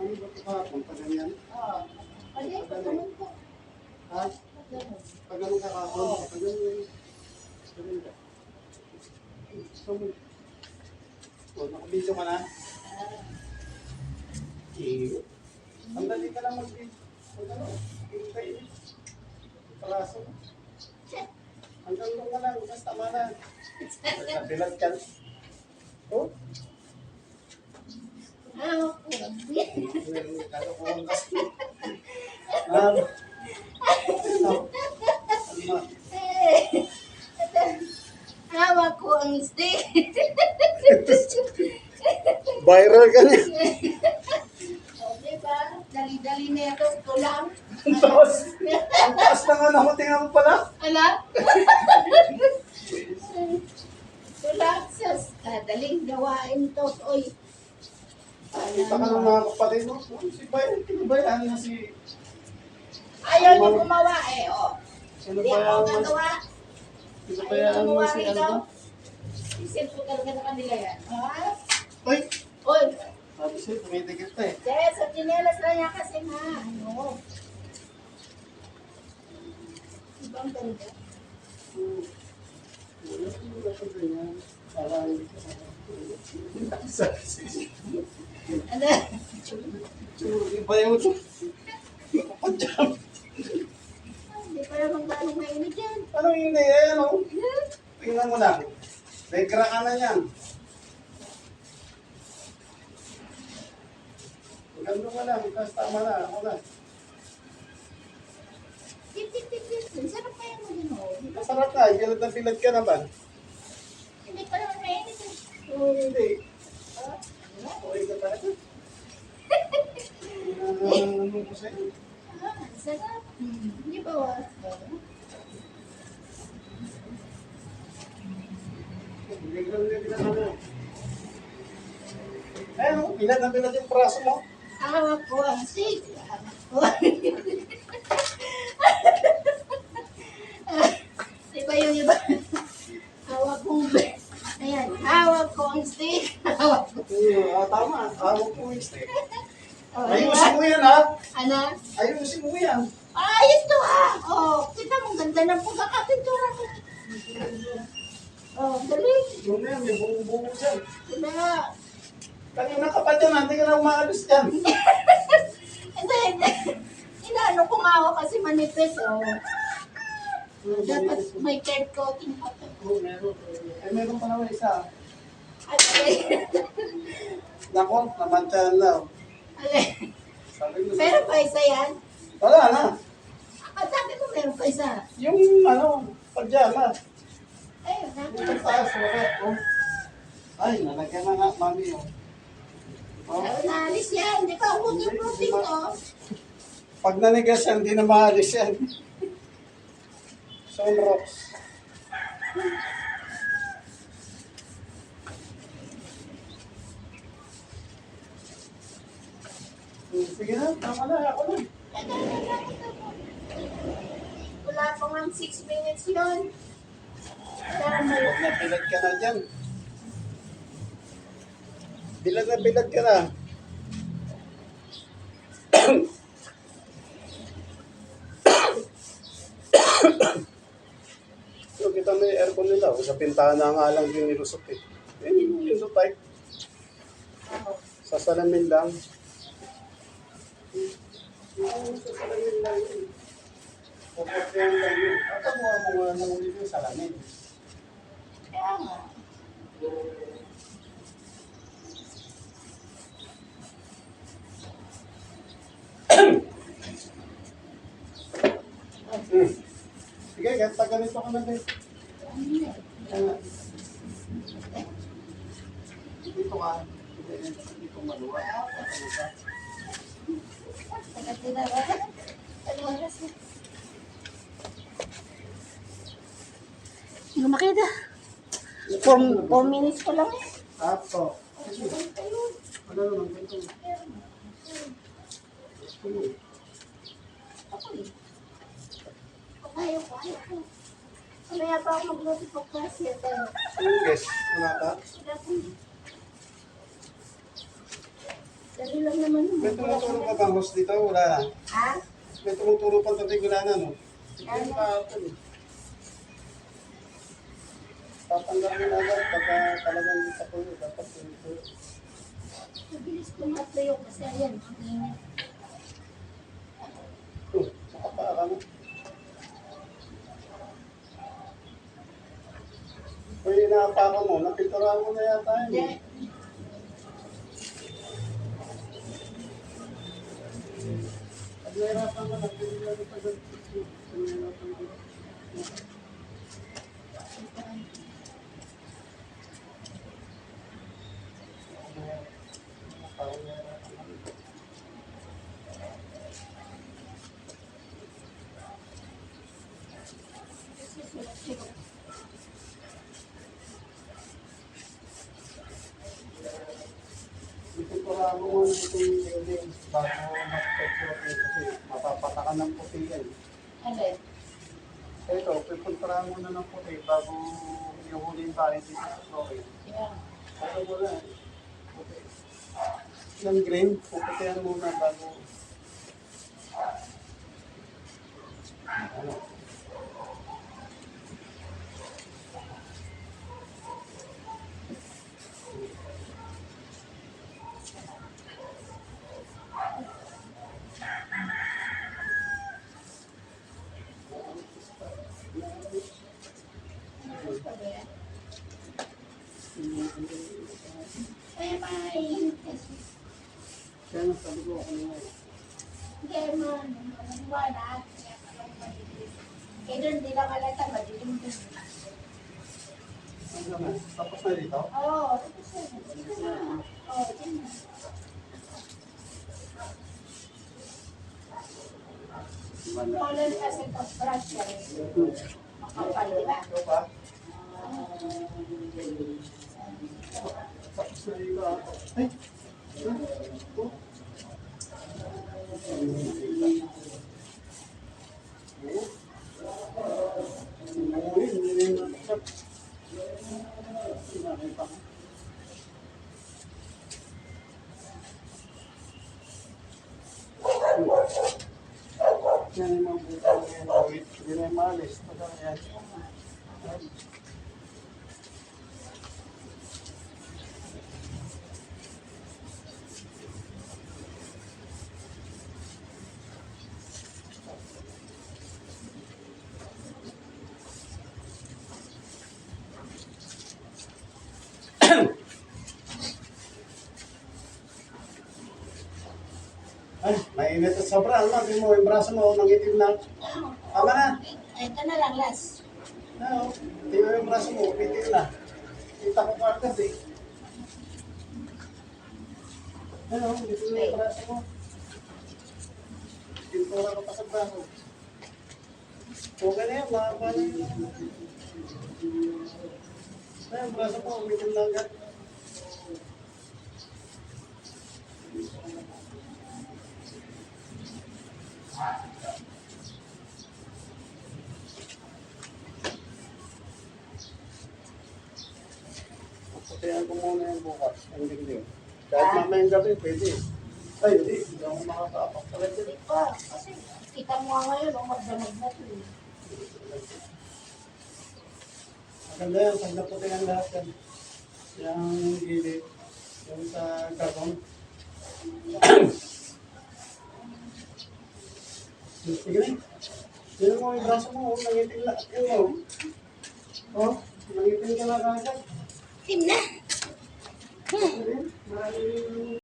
Ano ba ito kahapon? Pag ganyan? Oo. Pwede, pagkaman po. Ha? Pagkaman. Pag ganun ka kahapon? Pag ganun. Ganun ka. Gusto mo. O, nakabidyo ka na? Eh. Sandali ka lang mag-video. Pag ano? Hintay. Palaso. Hanggang doon ka lang. Basta tama na. Nabilag ka. Oh? Ah, Kalokohan ka. hawak ko ang stick. Viral ka niya. O, diba? Dali-dali na ito. Ito lang. Ang taas na nga naman. Tingnan mo pala. Ala? Ito lang sa daling gawain to. Oy. Kita ka ng mga kapatid mo. Si Bayan. Sino ba yan? Ano si... Ayaw niyo gumawa eh. O. Sino Hindi ba ako yan? gagawa. Sino ba yan? Ano si ano ba? Isip ko talaga na kanila yan. Ha? Uy! Oy. Sabi siya, tumitigil ka eh. Dahil sa chinelas lang yan kasi nga. Ano? Ibang ganda. Wala ko ganyan. Para hindi ka Ano? Iba yung ito. Kapadyan. Hindi pa naman ganong mainit yan. Ano yun eh? Ano? Tingnan mo lang. Regra ka na yan. Maganda ka lang. Tapos tama na. Ako na. Tip, tip, tip, tip. Sarap pa yan mo din o. Masarap na. Bilad na bilad ka naman. Hindi pa naman mainit eh. Oo, hindi. Ah, Okay ka talaga. Ano ko sa'yo? sarap. Hindi ba wa? Ayun, bilad na bilad yung praso mo. Hawak ko ang stick. Hawak ko. Diba yung iba? Hawak kong ayan, hawak ko ang stick. Hawak ko. Tama. Hawak mo yung steak. Oh, Ayusin diba? mo yan, ha? Ano? Ayusin mo yan. Ayos to ha! Oh, kita mo, ganda ng pagkakatintura ko. Oh, dali. Yun na yan, may buong-buong dyan. Diba? Kanina ka pa dyan, hindi ka na umaalis dyan. Hindi, hindi. Inaano ko nga ako kasi manipis, oh. Dapat may third coating pa to. Oo, meron. Eh, meron pa naman isa. At alay. Nako, namantahan na. Alay. Sabi mo Meron pa isa yan? Wala na. At sabi ko meron pa isa. Yung ano, pajama. Ayun, Yung naku. taas, wala. Oh. Ay, nalagyan na nga, mami. Oh. Oh. Naalis yan. Di ba puting-puting to? Pag nanigas yan, hindi na maalis yan. Sunrocks. Sige na, tama na, ako na. Wala pa nga 6 minutes yun. Tama. Huwag na bilad ka na dyan. Bilad na bilad ka na. So, kita mo yung aircon nila. Sa pintana nga lang yung nilusot eh. Yung type. Sa salamin lang. Sa salamin lang yun. Puputyan lang yun. At ang mga nangulit yung salamin. Kaya nga. Sige, pag ganito ka na din. Dito ka. Dito maluwa. Tagatira ba? Ano oras na? Hindi ko makita. 4 minutes ko lang eh. Apo. Ano naman ganito? Ako eh. Ayaw ko, ayaw ko. Mamaya pa ako magluto po kasi. Yes, wala ka? Wala po. Dali lang naman. May tumuturo pa bang host dito? Wala na. Ha? May tumuturo pa tatig, wala na, no? Hindi pa ito, eh. Tatanggalin na agad pagka talagang hindi pa po yun. Dapat ito. Mabilis tumatayo kasi ayan, ang init. Nakapaa ka na. Kung inaapaka mo, napinturahan mo na yata yun. Hindi. Pag nahirapan ka, nagpinila ka pa dyan. Pag nahirapan ka. Parang nahirapan ka. Ipinturahan mo muna itong building bago mag-picture kasi mapapatakan ng puti yan. Alin? Ito, pipinturahan mo na ng puti bago yung huling tayo dito sa flooring. Yeah. Ano mo na, puti. Yung green, puputihan muna bago. Ano? Ay, may. Kaya nasabi ko ako nga. Hindi man. Wala. Eh, doon, di lang alata. Madilim din. Ano naman? Tapos na dito? Oo, tapos na. Dito na. Oo, dito na. Color kasi ito, brush yan. Makapal, di ba? Ito ba? Tapos na dito ah. Ay! Ito. Hindi na yung natapos. Nakita ko. Yan yung mga buta na yan. Hindi na yung maalis. Ito yan. Ay, mainit at sobra. Ano, tingin mo, yung braso mo, nangitim na. Tama na. Ito na lang, last. Ano, tingin mo yung braso mo, pitil na. Kita ko pa agad eh. Ano, dito na yung braso mo. Pintura ka pa sa braso. Okay na yan, mahaba na yun. Ay, yung braso mo, umitim na agad. Patayan ko muna yung bukas. Ang dingding. Kahit mamayang gabi, pwede. Ay, hindi ako makakaapak talaga dyan. Hindi pa. Kasi kita mo nga ngayon, magdamag na ito. Maganda yan, pag naputi ang lahat yan. Yung gilid, yung sa karton. Sige na. Yun mo yung braso mo, nangitin na. Yun mo. Oh, nangitin ka na kagad. Tim na. Maraming